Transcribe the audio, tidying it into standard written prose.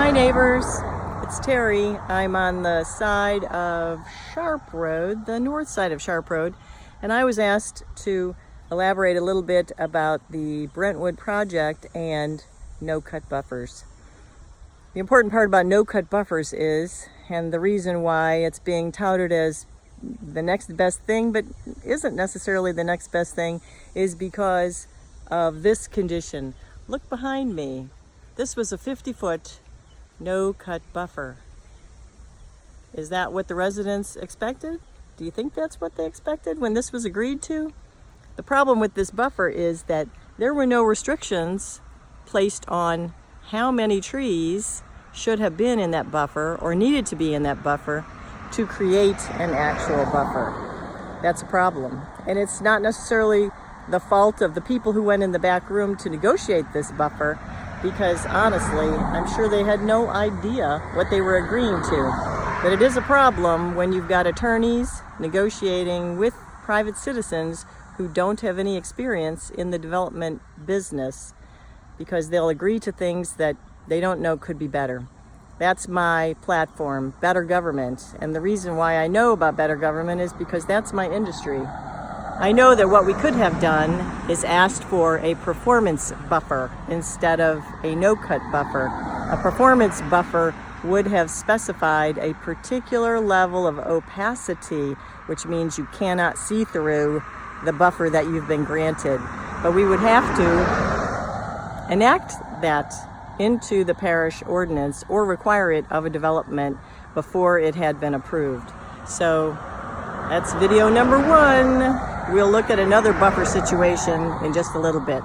Hi neighbors, it's Terry. I'm on the side of Sharp Road, the north side of Sharp Road, and I was asked to elaborate a little bit about the Brentwood project and no-cut buffers. The important part about no-cut buffers is, and the reason why it's being touted as the next best thing, but isn't necessarily the next best thing, is because of this condition. Look behind me. This was a 50-foot no-cut buffer. Is that what the residents expected? Do you think that's what they expected when this was agreed to? The problem with this buffer is that there were no restrictions placed on how many trees should have been in that buffer or needed to be in that buffer to create an actual buffer. That's a problem. And it's not necessarily the fault of the people who went in the back room to negotiate this buffer, because honestly, I'm sure they had no idea what they were agreeing to. But it is a problem when you've got attorneys negotiating with private citizens who don't have any experience in the development business, because they'll agree to things that they don't know could be better. That's my platform, better government. And the reason why I know about better government is because that's my industry. I know that what we could have done is asked for a performance buffer instead of a no-cut buffer. A performance buffer would have specified a particular level of opacity, which means you cannot see through the buffer that you've been granted. But we would have to enact that into the parish ordinance or require it of a development before it had been approved. So that's video number 1. We'll look at another buffer situation in just a little bit.